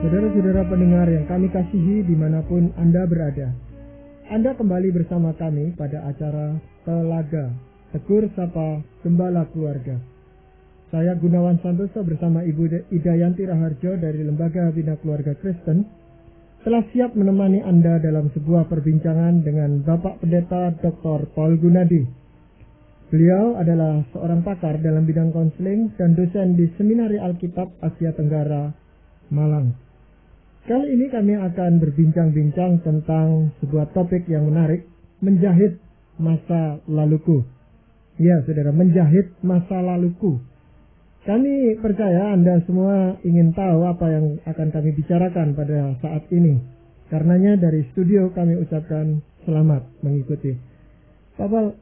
Saudara-saudara pendengar yang kami kasihi dimanapun Anda berada, Anda kembali bersama kami pada acara Telaga, Tegur Sapa Gembala Keluarga. Saya Gunawan Santoso bersama Ibu Idayanti Raharjo dari Lembaga Bina Keluarga Kristen telah siap menemani Anda dalam sebuah perbincangan dengan Bapak Pendeta Dr. Paul Gunadi. Beliau adalah seorang pakar dalam bidang konseling dan dosen di Seminari Alkitab Asia Tenggara, Malang. Kali ini kami akan berbincang-bincang tentang sebuah topik yang menarik, menjahit masa laluku. Ya, saudara, menjahit masa laluku. Kami percaya Anda semua ingin tahu apa yang akan kami bicarakan pada saat ini. Karenanya dari studio kami ucapkan selamat mengikuti. Bapak,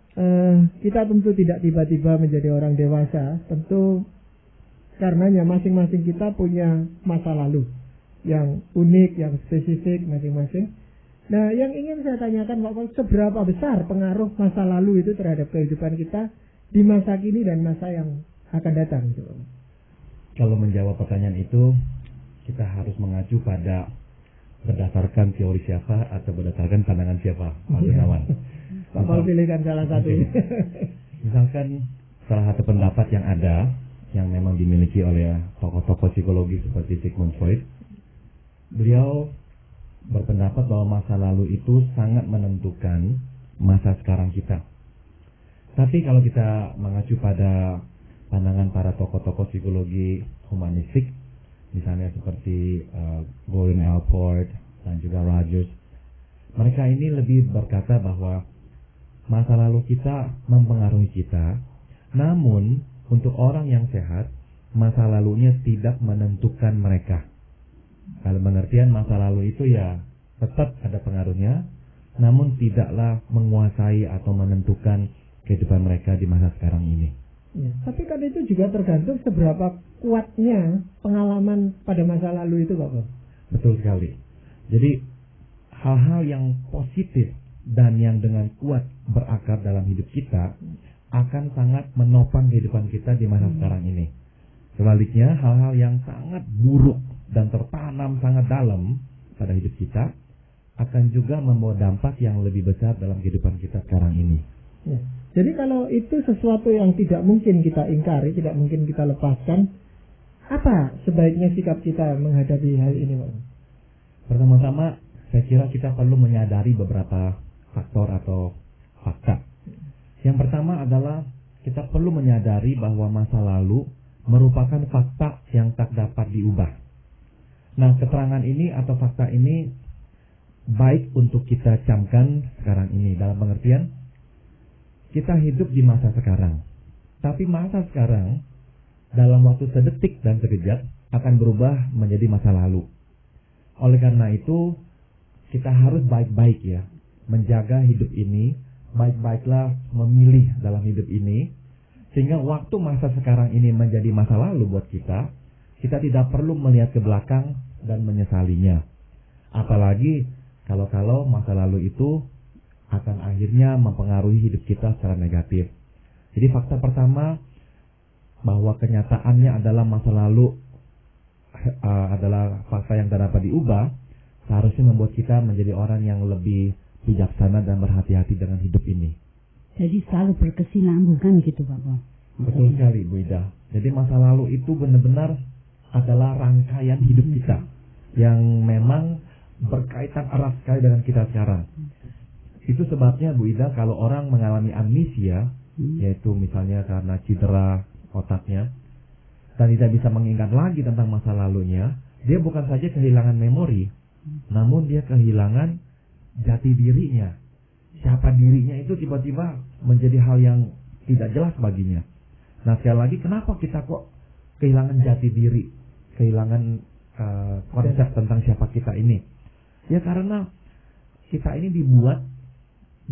kita tentu tidak tiba-tiba menjadi orang dewasa. Tentu karenanya masing-masing kita punya masa lalu yang unik, yang spesifik masing-masing. Nah, yang ingin saya tanyakan, Pak, seberapa besar pengaruh masa lalu itu terhadap kehidupan kita di masa kini dan masa yang akan datang? Kalau menjawab pertanyaan itu, kita harus mengacu pada berdasarkan teori siapa atau berdasarkan pandangan siapa, Pak Gunawan. Bapak pilihkan salah satu. Misalkan salah satu pendapat yang ada, yang memang dimiliki oleh tokoh-tokoh psikologi seperti Sigmund Freud, beliau berpendapat bahwa masa lalu itu sangat menentukan masa sekarang kita. Tapi kalau kita mengacu pada pandangan para tokoh-tokoh psikologi humanistik, misalnya seperti Gordon Allport dan juga Rogers, mereka ini lebih berkata bahwa masa lalu kita mempengaruhi kita, namun untuk orang yang sehat, masa lalunya tidak menentukan mereka. Kalau pengertian masa lalu itu ya tetap ada pengaruhnya, namun tidaklah menguasai atau menentukan kehidupan mereka di masa sekarang ini. Ya, tapi kan itu juga tergantung seberapa kuatnya pengalaman pada masa lalu itu, Bapak. Betul sekali. Jadi hal-hal yang positif dan yang dengan kuat berakar dalam hidup kita akan sangat menopang kehidupan kita di masa sekarang ini. Sebaliknya, hal-hal yang sangat buruk dan tertanam sangat dalam pada hidup kita akan juga membawa dampak yang lebih besar dalam kehidupan kita sekarang ini. Ya. Jadi kalau itu sesuatu yang tidak mungkin kita ingkari, tidak mungkin kita lepaskan, apa sebaiknya sikap kita menghadapi hal ini, Pak? Pertama-tama, saya kira kita perlu menyadari beberapa faktor atau fakta. Yang pertama adalah kita perlu menyadari bahwa masa lalu merupakan fakta yang tak dapat diubah. Nah, keterangan ini atau fakta ini baik untuk kita camkan sekarang ini, dalam pengertian kita hidup di masa sekarang. Tapi masa sekarang dalam waktu sedetik dan sekejap akan berubah menjadi masa lalu. Oleh karena itu kita harus baik-baik ya menjaga hidup ini, baik-baiklah memilih dalam hidup ini, sehingga waktu masa sekarang ini menjadi masa lalu buat kita tidak perlu melihat ke belakang dan menyesalinya. Apalagi kalau masa lalu itu akan akhirnya mempengaruhi hidup kita secara negatif. Jadi fakta pertama bahwa kenyataannya adalah masa lalu adalah fakta yang tak dapat diubah, seharusnya membuat kita menjadi orang yang lebih bijaksana dan berhati-hati dengan hidup ini. Jadi selalu berkesinambungan gitu, Bapak. Betul sekali, Bu Ida. Jadi masa lalu itu benar-benar adalah rangkaian hidup kita yang memang berkaitan erat sekali dengan kita sekarang. Itu sebabnya, Bu Ida, kalau orang mengalami amnesia, yaitu misalnya karena cedera otaknya dan tidak bisa mengingat lagi tentang masa lalunya, dia bukan saja kehilangan memori, namun dia kehilangan jati dirinya. Siapa dirinya itu tiba-tiba menjadi hal yang tidak jelas baginya. Nah, sekali lagi, kenapa kita kok kehilangan jati diri, kehilangan konsep tentang siapa kita ini? Ya karena kita ini dibuat,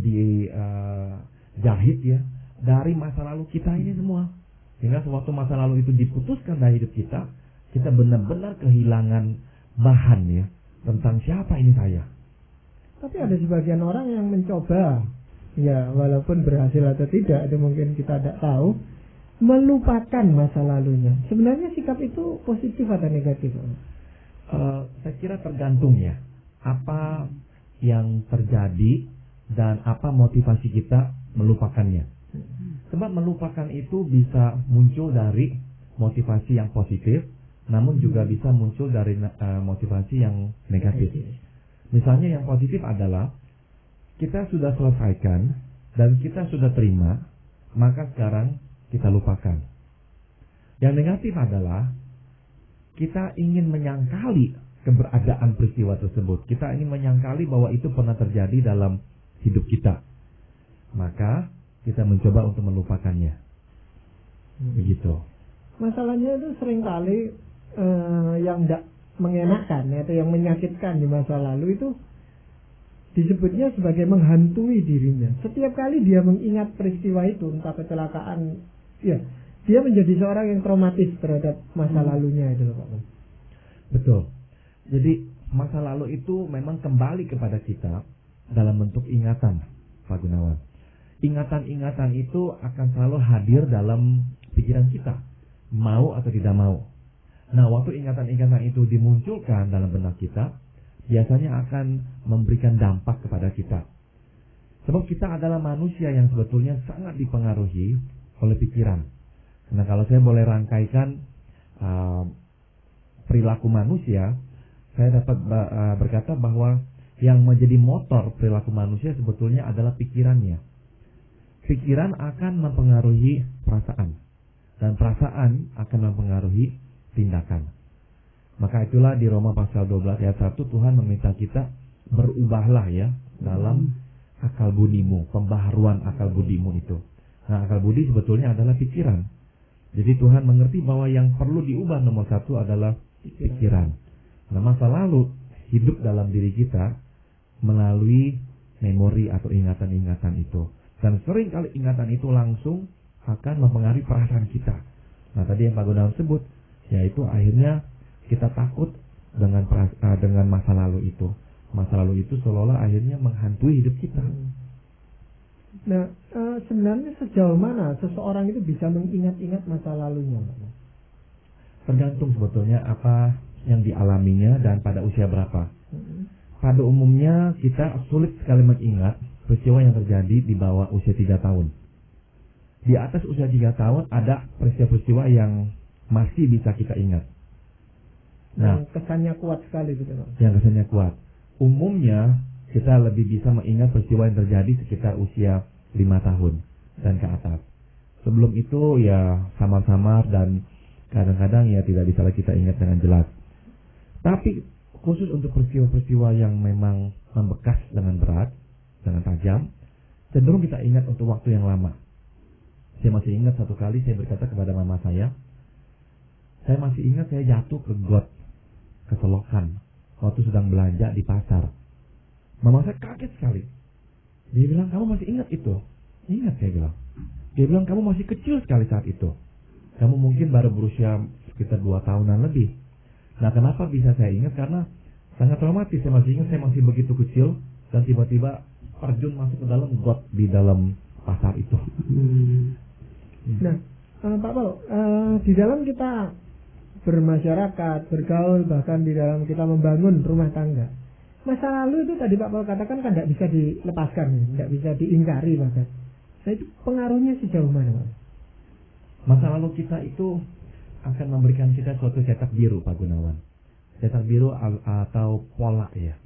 dijahit ya dari masa lalu kita ini semua. Sehingga sewaktu masa lalu itu diputuskan dari hidup kita benar-benar kehilangan bahan ya tentang siapa ini saya. Tapi ada sebagian orang yang mencoba, ya walaupun berhasil atau tidak, itu mungkin kita tidak tahu, melupakan masa lalunya. Sebenarnya sikap itu positif atau negatif? Saya kira tergantung ya, apa yang terjadi dan apa motivasi kita melupakannya. Sebab melupakan itu bisa muncul dari motivasi yang positif, namun juga bisa muncul dari motivasi yang negatif. Misalnya yang positif adalah kita sudah selesaikan dan kita sudah terima, maka sekarang kita lupakan. Yang negatif adalah kita ingin menyangkali keberadaan peristiwa tersebut. Kita ingin menyangkali bahwa itu pernah terjadi dalam hidup kita. Maka kita mencoba untuk melupakannya. Begitu. Masalahnya itu seringkali yang tidak mengenakan atau yang menyakitkan di masa lalu itu disebutnya sebagai menghantui dirinya. Setiap kali dia mengingat peristiwa itu, entah kecelakaan, ya, dia menjadi seorang yang traumatis terhadap masa lalunya itu, Pak. Betul. Jadi masa lalu itu memang kembali kepada kita dalam bentuk ingatan, Pak Gunawan. Ingatan-ingatan itu akan selalu hadir dalam pikiran kita, mau atau tidak mau. Nah, waktu ingatan-ingatan itu dimunculkan dalam benak kita, biasanya akan memberikan dampak kepada kita. Sebab kita adalah manusia yang sebetulnya sangat dipengaruhi oleh pikiran. Nah, kalau saya boleh rangkaikan perilaku manusia, saya dapat berkata bahwa yang menjadi motor perilaku manusia sebetulnya adalah pikirannya. Pikiran akan mempengaruhi perasaan, dan perasaan akan mempengaruhi tindakan. Maka itulah di Roma pasal 12 ayat 1 Tuhan meminta kita berubahlah ya dalam akal budimu, pembaharuan akal budimu itu. Nah, akal budi sebetulnya adalah pikiran. Jadi Tuhan mengerti bahwa yang perlu diubah nomor satu adalah pikiran. Nah, masa lalu hidup dalam diri kita melalui memori atau ingatan-ingatan itu. Dan sering kali ingatan itu langsung akan mempengaruhi perasaan kita. Nah, tadi yang Pak Gunawan sebut, yaitu akhirnya kita takut dengan masa lalu itu. Masa lalu itu seolah-olah akhirnya menghantui hidup kita. Nah, sebenarnya sejauh mana seseorang itu bisa mengingat-ingat masa lalunya? Tergantung sebetulnya apa yang dialaminya dan pada usia berapa. Pada umumnya kita sulit sekali mengingat peristiwa yang terjadi di bawah usia 3 tahun. Di atas usia 3 tahun ada peristiwa-peristiwa yang masih bisa kita ingat. Nah, yang kesannya kuat sekali gitu. Yang kesannya kuat. Umumnya kita lebih bisa mengingat peristiwa yang terjadi sekitar usia 5 tahun dan ke atas. Sebelum itu ya samar-samar dan kadang-kadang ya tidak bisa kita ingat dengan jelas. Tapi khusus untuk peristiwa-peristiwa yang memang membekas dengan berat, dengan tajam, cenderung kita ingat untuk waktu yang lama. Saya masih ingat satu kali saya berkata kepada mama saya masih ingat saya jatuh ke got, ke selokan, waktu sedang belanja di pasar. Mama saya kaget sekali. Dia bilang, kamu masih ingat itu? Ingat, saya bilang. Dia bilang, kamu masih kecil sekali saat itu. Kamu mungkin baru berusia sekitar 2 tahunan lebih. Nah, kenapa bisa saya ingat? Karena sangat traumatis. Saya masih ingat saya masih begitu kecil dan tiba-tiba terjun masuk ke dalam got di dalam pasar itu. Nah, Pak Paul, di dalam kita bermasyarakat, bergaul, bahkan di dalam kita membangun rumah tangga, masa lalu itu tadi Pak Paul katakan kan tidak bisa dilepaskan, tidak bisa diingkari bahkan. Nah, itu pengaruhnya sejauh mana, Pak? Masa lalu kita itu akan memberikan kita suatu cetak biru, Pak Gunawan. Cetak biru atau pola ya,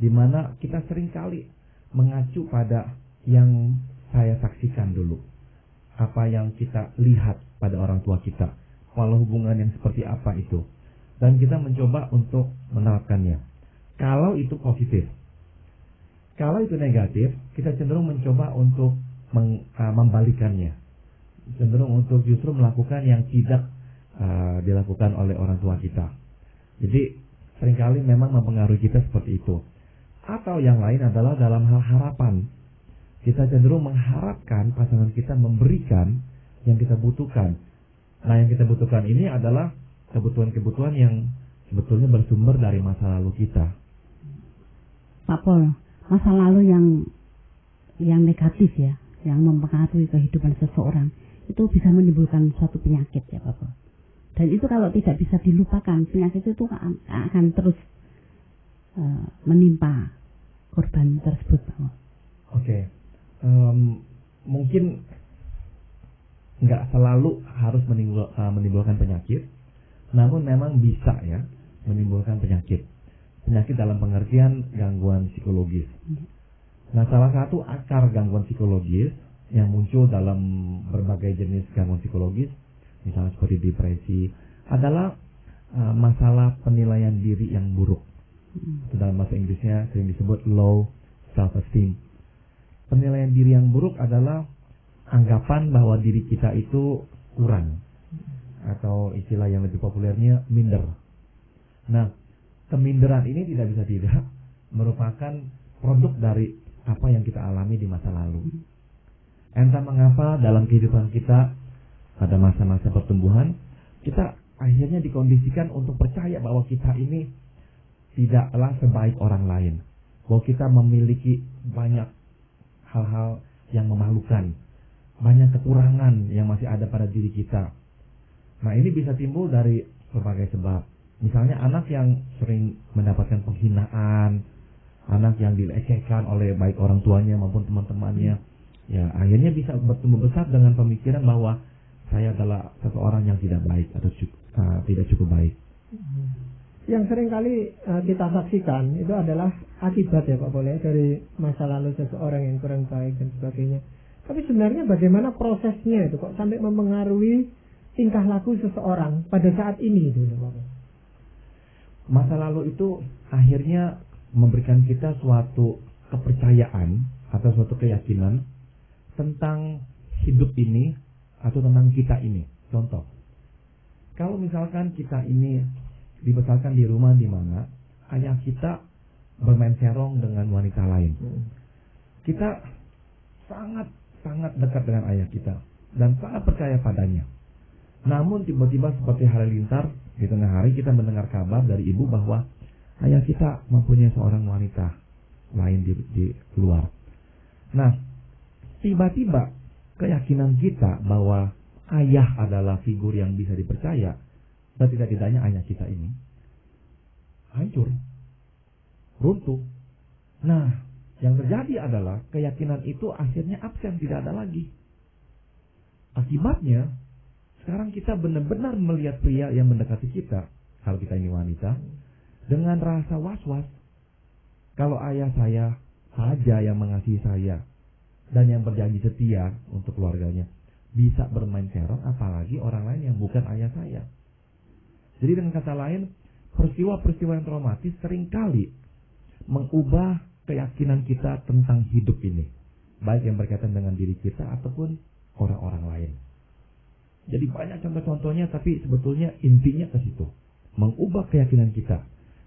dimana kita seringkali mengacu pada yang saya saksikan dulu, apa yang kita lihat pada orang tua kita, pola hubungan yang seperti apa itu, dan kita mencoba untuk menerapkannya. Kalau itu positif, kalau itu negatif, kita cenderung mencoba untuk membalikannya, cenderung untuk justru melakukan yang tidak dilakukan oleh orang tua kita. Jadi seringkali memang mempengaruhi kita seperti itu. Atau yang lain adalah dalam hal harapan. Kita cenderung mengharapkan pasangan kita memberikan yang kita butuhkan. Nah, yang kita butuhkan ini adalah kebutuhan-kebutuhan yang sebetulnya bersumber dari masa lalu kita. Pak Pol, masa lalu yang negatif ya, yang mempengaruhi kehidupan seseorang, itu bisa menimbulkan suatu penyakit ya Pak Pol. Dan itu kalau tidak bisa dilupakan, penyakit itu akan terus menimpa korban tersebut, Pak. Oke. Mungkin nggak selalu harus menimbulkan penyakit, namun memang bisa ya menimbulkan penyakit. Penyakit dalam pengertian gangguan psikologis. Nah, salah satu akar gangguan psikologis yang muncul dalam berbagai jenis gangguan psikologis, misalnya seperti depresi, adalah masalah penilaian diri yang buruk. Itu dalam bahasa Inggrisnya sering disebut low self-esteem. Penilaian diri yang buruk adalah anggapan bahwa diri kita itu kurang, atau istilah yang lebih populernya minder. Nah, keminderan ini tidak merupakan produk dari apa yang kita alami di masa lalu. Entah mengapa dalam kehidupan kita pada masa-masa pertumbuhan, kita akhirnya dikondisikan untuk percaya bahwa kita ini tidaklah sebaik orang lain, bahwa kita memiliki banyak hal-hal yang memalukan, banyak kekurangan yang masih ada pada diri kita. Nah, ini bisa timbul dari berbagai sebab. Misalnya anak yang sering mendapatkan penghinaan, anak yang dilecehkan oleh baik orang tuanya maupun teman-temannya, ya akhirnya bisa bertumbuh besar dengan pemikiran bahwa saya adalah seseorang yang tidak baik atau tidak cukup baik. Yang sering kali kita saksikan itu adalah akibat ya Pak Boleh dari masa lalu seseorang yang kurang baik dan sebagainya. Tapi sebenarnya bagaimana prosesnya itu kok sampai mempengaruhi tingkah laku seseorang pada saat ini itu Pak Boleh? Masa lalu itu akhirnya memberikan kita suatu kepercayaan atau suatu keyakinan tentang hidup ini atau tentang kita ini. Contoh, kalau misalkan kita ini dibesarkan di rumah di mana ayah kita bermain serong dengan wanita lain, kita sangat dekat dengan ayah kita dan sangat percaya padanya. Namun tiba-tiba seperti halilintar di tengah hari kita mendengar kabar dari ibu bahwa ayah kita mempunyai seorang wanita lain di luar. Nah, tiba-tiba keyakinan kita bahwa ayah adalah figur yang bisa dipercaya, dan tidak-tidaknya ayah kita ini hancur, runtuh. Nah, yang terjadi adalah keyakinan itu akhirnya absen, tidak ada lagi. Akibatnya, sekarang kita benar-benar melihat pria yang mendekati kita, kalau kita ini wanita, dengan rasa was-was. Kalau ayah saya saja yang mengasihi saya dan yang berjanji setia untuk keluarganya bisa bermain serong, apalagi orang lain yang bukan ayah saya. Jadi dengan kata lain, peristiwa-peristiwa yang traumatis seringkali mengubah keyakinan kita tentang hidup ini, baik yang berkaitan dengan diri kita ataupun orang-orang lain. Jadi banyak contoh-contohnya, tapi sebetulnya intinya ke situ, mengubah keyakinan kita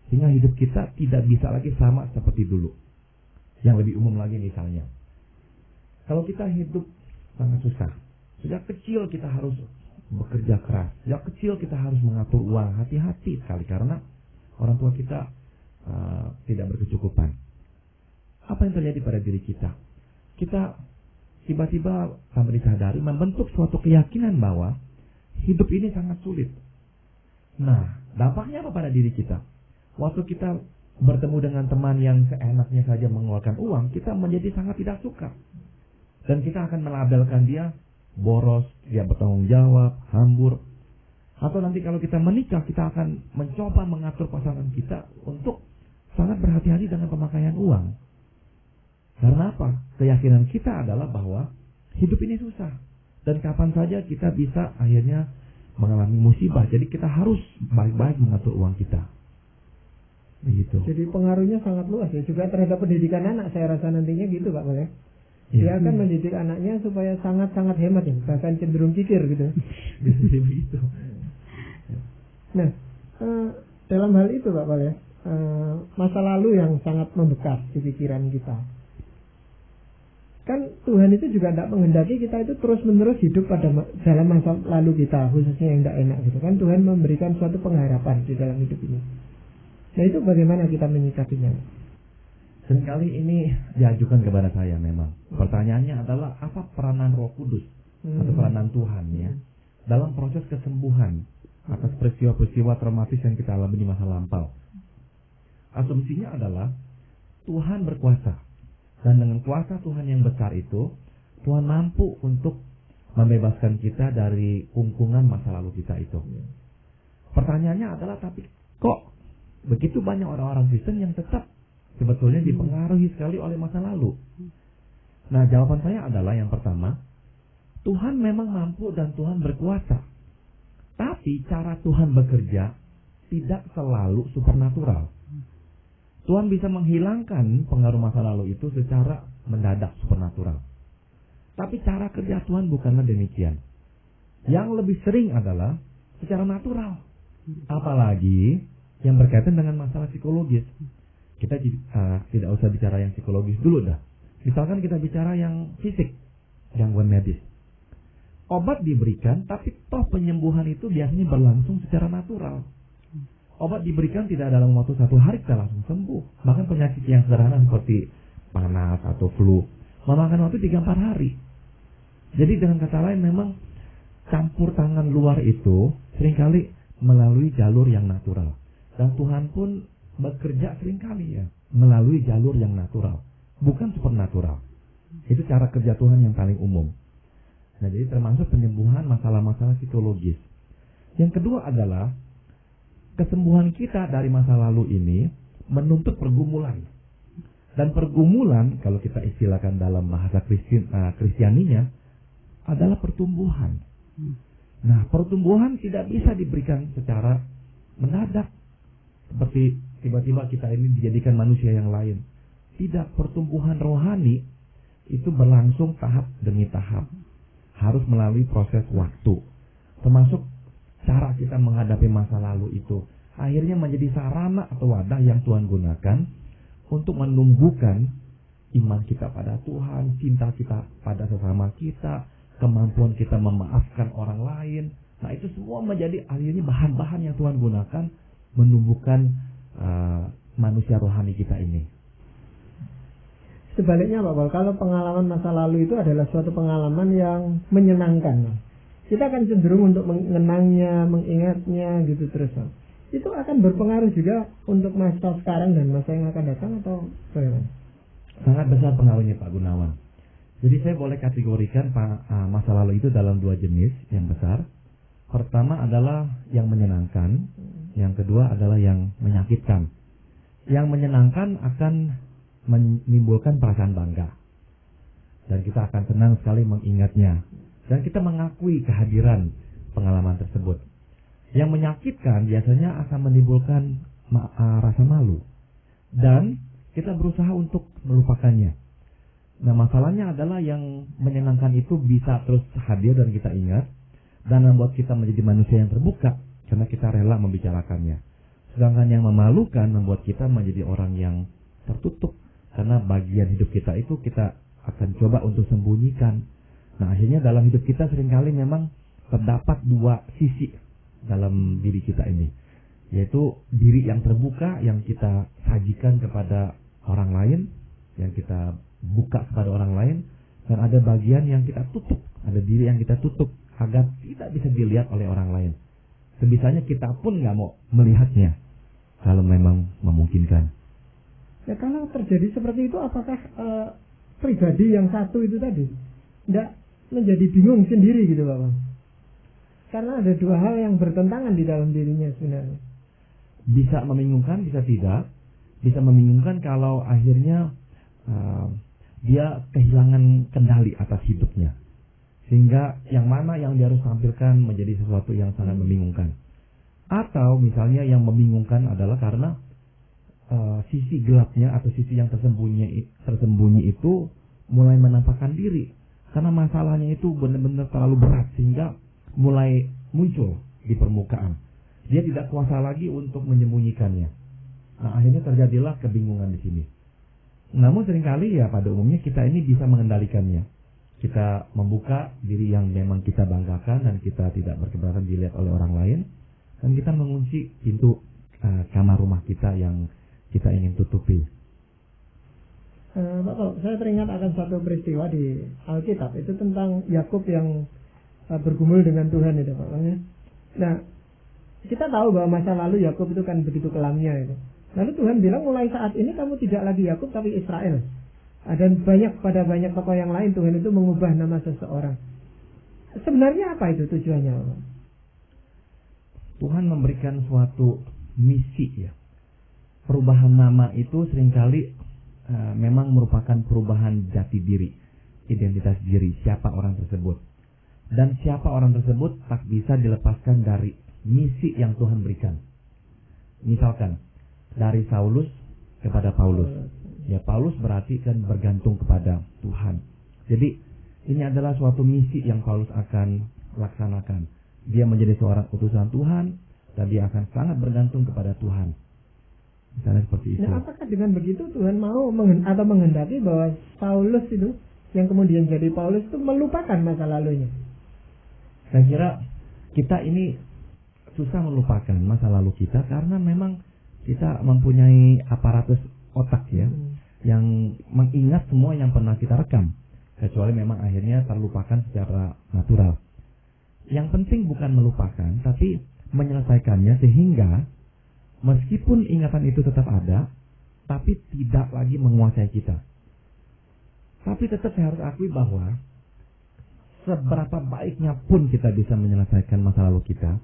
sehingga hidup kita tidak bisa lagi sama seperti dulu. Yang lebih umum lagi misalnya, kalau kita hidup sangat susah, sejak kecil kita harus bekerja keras, sejak kecil kita harus mengatur uang, hati-hati sekali karena orang tua kita tidak berkecukupan. Apa yang terjadi pada diri kita? Kita tiba-tiba tanpa disadari membentuk suatu keyakinan bahwa hidup ini sangat sulit. Nah, dampaknya apa pada diri kita? Waktu kita bertemu dengan teman yang seenaknya saja mengeluarkan uang, kita menjadi sangat tidak suka. Dan kita akan melabelkan dia boros, dia bertanggung jawab, hambur. Atau nanti kalau kita menikah, kita akan mencoba mengatur pasangan kita untuk sangat berhati-hati dengan pemakaian uang. Karena apa? Keyakinan kita adalah bahwa hidup ini susah. Dan kapan saja kita bisa akhirnya mengalami musibah. Jadi kita harus baik-baik mengatur uang kita. Begitu. Jadi pengaruhnya sangat luas ya. Juga terhadap pendidikan anak, saya rasa nantinya gitu Pak Boleh. Dia akan mendidik anaknya supaya sangat-sangat hemat ya. Bahkan cenderung kikir gitu. Bisa begitu. Nah, dalam hal itu Pak Boleh, masa lalu yang sangat membekas di pikiran kita. Kan Tuhan itu juga tidak menghendaki kita itu terus-menerus hidup pada dalam masa lalu kita, khususnya yang tidak enak gitu kan. Tuhan memberikan suatu pengharapan di dalam hidup ini. Nah, itu bagaimana kita menyikapinya? Seringkali ini diajukan kepada saya memang. Pertanyaannya adalah apa peranan Roh Kudus atau peranan Tuhan ya dalam proses kesembuhan atas peristiwa-peristiwa traumatis yang kita alami di masa lampau. Asumsinya adalah Tuhan berkuasa, dan dengan kuasa Tuhan yang besar itu, Tuhan mampu untuk membebaskan kita dari kungkungan masa lalu kita itu. Pertanyaannya adalah, tapi kok begitu banyak orang-orang Kristen yang tetap sebetulnya dipengaruhi sekali oleh masa lalu? Nah, jawaban saya adalah yang pertama, Tuhan memang mampu dan Tuhan berkuasa. Tapi cara Tuhan bekerja tidak selalu supernatural. Tuhan bisa menghilangkan pengaruh masa lalu itu secara mendadak supernatural. Tapi cara kerja Tuhan bukanlah demikian. Yang lebih sering adalah secara natural. Apalagi yang berkaitan dengan masalah psikologis. Kita tidak usah bicara yang psikologis dulu dah. Misalkan kita bicara yang fisik, gangguan medis. Obat diberikan, tapi toh penyembuhan itu biasanya berlangsung secara natural. Obat diberikan tidak dalam waktu 1 hari kita langsung sembuh. Bahkan penyakit yang sederhana seperti panas atau flu memakan waktu 3-4 hari. Jadi dengan kata lain, memang campur tangan luar itu seringkali melalui jalur yang natural. Dan Tuhan pun bekerja seringkali ya melalui jalur yang natural, bukan supernatural. Itu cara kerja Tuhan yang paling umum. Nah, jadi termasuk penyembuhan masalah-masalah psikologis. Yang kedua adalah kesembuhan kita dari masa lalu ini menuntut pergumulan. Dan pergumulan, kalau kita istilahkan dalam bahasa Kristianinya, adalah pertumbuhan. Nah, pertumbuhan tidak bisa diberikan secara mendadak. Seperti tiba-tiba kita ini dijadikan manusia yang lain. Tidak, pertumbuhan rohani itu berlangsung tahap demi tahap. Harus melalui proses waktu. Termasuk cara kita menghadapi masa lalu itu akhirnya menjadi sarana atau wadah yang Tuhan gunakan untuk menumbuhkan iman kita pada Tuhan, cinta kita pada sesama kita, kemampuan kita memaafkan orang lain. Nah, itu semua menjadi akhirnya bahan-bahan yang Tuhan gunakan menumbuhkan manusia rohani kita ini. Sebaliknya Pak Paul, kalau pengalaman masa lalu itu adalah suatu pengalaman yang menyenangkan, kita akan cenderung untuk mengenangnya, mengingatnya gitu terus. Itu akan berpengaruh juga untuk masa sekarang dan masa yang akan datang atau bagaimana? Sangat besar pengaruhnya Pak Gunawan. Jadi saya boleh kategorikan masa lalu itu dalam 2 jenis yang besar. Pertama adalah yang menyenangkan, yang kedua adalah yang menyakitkan. Yang menyenangkan akan menimbulkan perasaan bangga. Dan kita akan senang sekali mengingatnya. Dan kita mengakui kehadiran pengalaman tersebut. Yang menyakitkan biasanya akan menimbulkan rasa malu. Dan kita berusaha untuk melupakannya. Nah, masalahnya adalah yang menyenangkan itu bisa terus hadir dan kita ingat. Dan membuat kita menjadi manusia yang terbuka. Karena kita rela membicarakannya. Sedangkan yang memalukan membuat kita menjadi orang yang tertutup. Karena bagian hidup kita itu kita akan coba untuk sembunyikan. Nah, akhirnya dalam hidup kita seringkali memang terdapat 2 sisi dalam diri kita ini. Yaitu diri yang terbuka yang kita sajikan kepada orang lain, yang kita buka kepada orang lain. Dan ada bagian yang kita tutup, ada diri yang kita tutup agar tidak bisa dilihat oleh orang lain. Sebisanya kita pun nggak mau melihatnya kalau memang memungkinkan. Ya, kalau terjadi seperti itu, apakah pribadi yang satu itu tadi tidak menjadi bingung sendiri gitu Bapak? Karena ada 2 hal yang bertentangan di dalam dirinya sebenarnya. Bisa membingungkan, bisa tidak. Bisa membingungkan kalau akhirnya dia kehilangan kendali atas hidupnya. Sehingga yang mana yang dia harus tampilkan menjadi sesuatu yang sangat membingungkan. Atau misalnya yang membingungkan adalah karena sisi gelapnya atau sisi yang tersembunyi itu mulai menampakkan diri. Karena masalahnya itu benar-benar terlalu berat sehingga mulai muncul di permukaan. Dia tidak kuasa lagi untuk menyembunyikannya. Nah, akhirnya terjadilah kebingungan di sini. Namun seringkali ya pada umumnya kita ini bisa mengendalikannya. Kita membuka diri yang memang kita banggakan dan kita tidak berkeberatan dilihat oleh orang lain. Dan kita mengunci pintu kamar rumah kita yang kita ingin tutupi. Pak, saya teringat akan satu peristiwa di Alkitab. Itu tentang Yakub yang bergumul dengan Tuhan itu Pak. Nah, kita tahu bahwa masa lalu Yakub itu kan begitu kelamnya itu. Lalu Tuhan bilang mulai saat ini kamu tidak lagi Yakub tapi Israel. Dan pada banyak tokoh yang lain Tuhan itu mengubah nama seseorang. Sebenarnya apa itu tujuannya? Tuhan memberikan suatu misi ya. Perubahan nama itu seringkali memang merupakan perubahan jati diri, identitas diri, siapa orang tersebut. Dan siapa orang tersebut tak bisa dilepaskan dari misi yang Tuhan berikan. Misalkan, dari Saulus kepada Paulus. Ya, Paulus berarti kan bergantung kepada Tuhan. Jadi, ini adalah suatu misi yang Paulus akan laksanakan. Dia menjadi seorang utusan Tuhan, dan dia akan sangat bergantung kepada Tuhan. Misalnya seperti itu. Nah, apakah dengan begitu Tuhan mau atau menghendaki bahwa Paulus itu, yang kemudian jadi Paulus itu melupakan masa lalunya? Saya kira kita ini susah melupakan masa lalu kita karena memang kita mempunyai aparatus otak ya, yang mengingat semua yang pernah kita rekam, kecuali memang akhirnya terlupakan secara natural. Yang penting bukan melupakan, tapi menyelesaikannya sehingga meskipun ingatan itu tetap ada, tapi tidak lagi menguasai kita. Tapi tetap saya harus akui bahwa seberapa baiknya pun kita bisa menyelesaikan masa lalu kita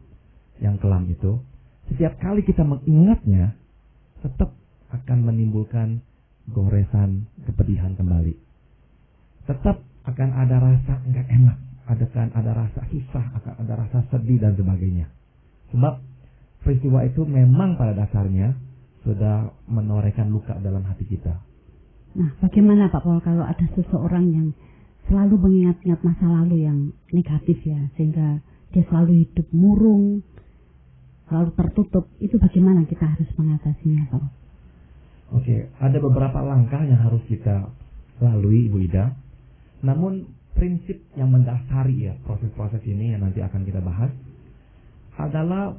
yang kelam itu, setiap kali kita mengingatnya, tetap akan menimbulkan goresan, kepedihan kembali. Tetap akan ada rasa enggak enak, ada rasa susah, akan ada rasa sedih dan sebagainya. Sebab peristiwa itu memang pada dasarnya sudah menorehkan luka dalam hati kita. Nah, bagaimana Pak Paul kalau ada seseorang yang selalu mengingat-ingat masa lalu yang negatif ya, sehingga dia selalu hidup murung, selalu tertutup, itu bagaimana kita harus mengatasinya Pak? Oke, ada beberapa langkah yang harus kita lalui Ibu Ida. Namun prinsip yang mendasari ya proses-proses ini yang nanti akan kita bahas adalah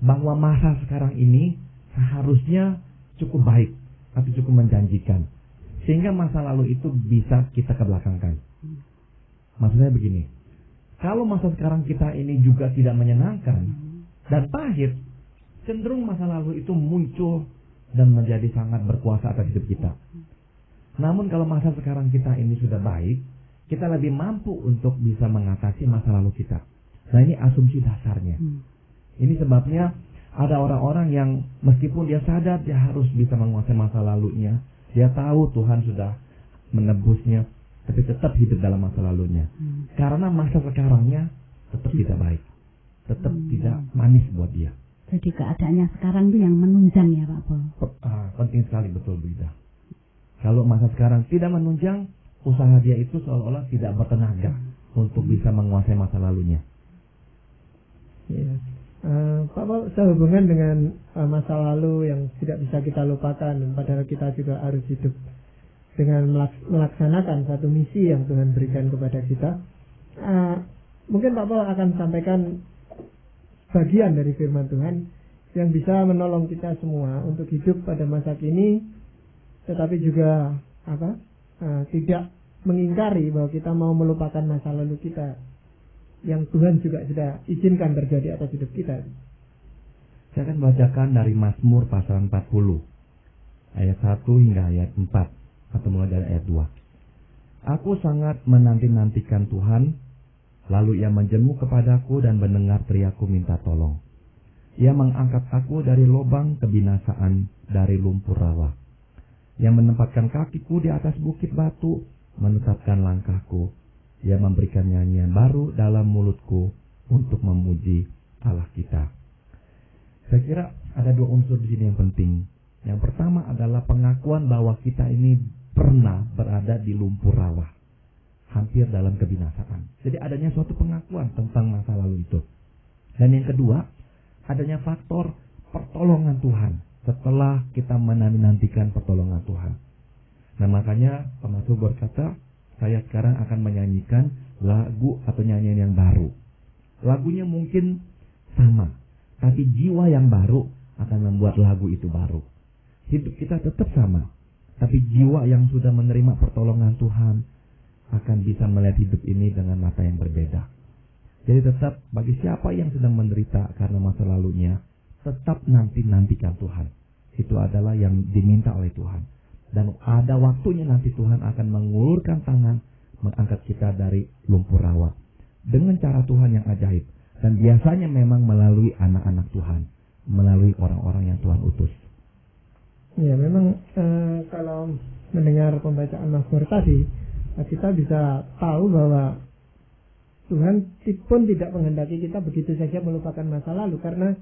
bahwa masa sekarang ini seharusnya cukup baik atau cukup menjanjikan, sehingga masa lalu itu bisa kita kebelakangkan. Maksudnya begini, kalau masa sekarang kita ini juga tidak menyenangkan dan pahit, cenderung masa lalu itu muncul dan menjadi sangat berkuasa atas hidup kita. Namun kalau masa sekarang kita ini sudah baik, kita lebih mampu untuk bisa mengatasi masa lalu kita. Nah, ini asumsi dasarnya. Ini sebabnya ada orang-orang yang meskipun dia sadar dia harus bisa menguasai masa lalunya, dia tahu Tuhan sudah menebusnya, tapi tetap hidup dalam masa lalunya. Karena masa sekarangnya tetap tidak baik, tetap tidak manis buat dia. Jadi keadaannya sekarang itu yang menunjang ya Pak Paul? Penting sekali, betul Bu Ida. Kalau masa sekarang tidak menunjang, usaha dia itu seolah-olah tidak bertenaga untuk bisa menguasai masa lalunya. Ya. Pak Paul, sehubungan dengan masa lalu yang tidak bisa kita lupakan, padahal kita juga harus hidup dengan melaksanakan satu misi yang Tuhan berikan kepada kita. Mungkin Pak Paul akan sampaikan bagian dari firman Tuhan yang bisa menolong kita semua untuk hidup pada masa kini, tetapi juga tidak mengingkari bahwa kita mau melupakan masa lalu kita yang Tuhan juga sudah izinkan terjadi atas hidup kita. Saya akan bacakan dari Mazmur pasal 40 ayat 1 hingga ayat 4 atau mulai dari ayat 2. Aku sangat menanti-nantikan Tuhan, lalu Ia menjenguk kepadaku dan mendengar teriakku minta tolong. Ia mengangkat aku dari lubang kebinasaan, dari lumpur rawa. Ia menempatkan kakiku di atas bukit batu, menetapkan langkahku. Ia memberikan nyanyian baru dalam mulutku untuk memuji Allah kita. Saya kira ada dua unsur di sini yang penting. Yang pertama adalah pengakuan bahwa kita ini pernah berada di lumpur rawa, hampir dalam kebinasaan. Jadi adanya suatu pengakuan tentang masa lalu itu. Dan yang kedua, adanya faktor pertolongan Tuhan setelah kita menanti-nantikan pertolongan Tuhan. Nah, makanya pemazmur berkata, saya sekarang akan menyanyikan lagu atau nyanyian yang baru. Lagunya mungkin sama, tapi jiwa yang baru akan membuat lagu itu baru. Hidup kita tetap sama, tapi jiwa yang sudah menerima pertolongan Tuhan akan bisa melihat hidup ini dengan mata yang berbeda. Jadi tetap bagi siapa yang sedang menderita karena masa lalunya, tetap nantikan Tuhan. Itu adalah yang diminta oleh Tuhan. Dan ada waktunya nanti Tuhan akan mengulurkan tangan, mengangkat kita dari lumpur rawa. Dengan cara Tuhan yang ajaib. Dan biasanya memang melalui anak-anak Tuhan. Melalui orang-orang yang Tuhan utus. Ya, memang kalau mendengar pembacaan Mazmur tadi, kita bisa tahu bahwa Tuhan pun tidak menghendaki kita begitu saja melupakan masa lalu, karena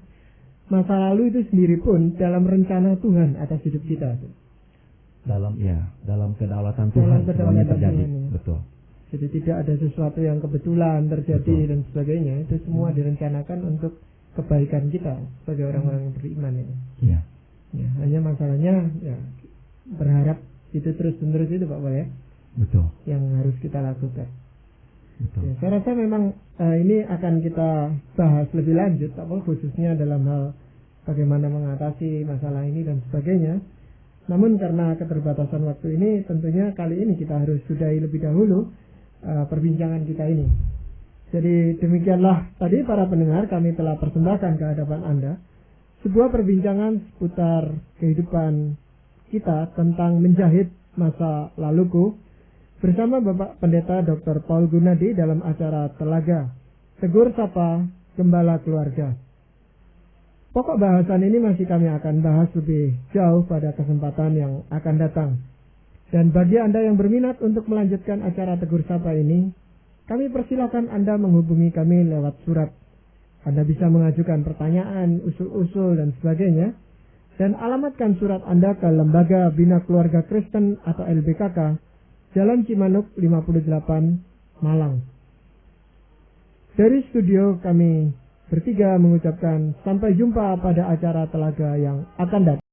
masa lalu itu sendiri pun dalam rencana Tuhan atas hidup kita. Dalam kedaulatan Tuhan semuanya terjadi. Tuhan, ya. Betul. Jadi tidak ada sesuatu yang kebetulan terjadi. Betul. Dan sebagainya. Itu semua direncanakan untuk kebaikan kita sebagai orang-orang yang beriman ini. Iya. Ya, hanya masalahnya ya berharap itu terus-menerus itu Pak Pol ya. Betul. Yang harus kita lakukan. Betul. Ya, saya rasa memang ini akan kita bahas lebih lanjut Pak Pol, khususnya dalam hal bagaimana mengatasi masalah ini dan sebagainya. Namun karena keterbatasan waktu ini, tentunya kali ini kita harus sudahi lebih dahulu perbincangan kita ini. Jadi demikianlah tadi para pendengar, kami telah persembahkan ke hadapan Anda sebuah perbincangan seputar kehidupan kita tentang menjahit masa laluku bersama Bapak Pendeta Dr. Paul Gunadi dalam acara Telaga Tegur Sapa Gembala Keluarga. Pokok bahasan ini masih kami akan bahas lebih jauh pada kesempatan yang akan datang. Dan bagi Anda yang berminat untuk melanjutkan acara Tegur Sapa ini, kami persilakan Anda menghubungi kami lewat surat. Anda bisa mengajukan pertanyaan, usul-usul, dan sebagainya. Dan alamatkan surat Anda ke Lembaga Bina Keluarga Kristen atau LBKK, Jalan Cimanuk 58, Malang. Dari studio kami bertiga mengucapkan sampai jumpa pada acara Telaga yang akan datang.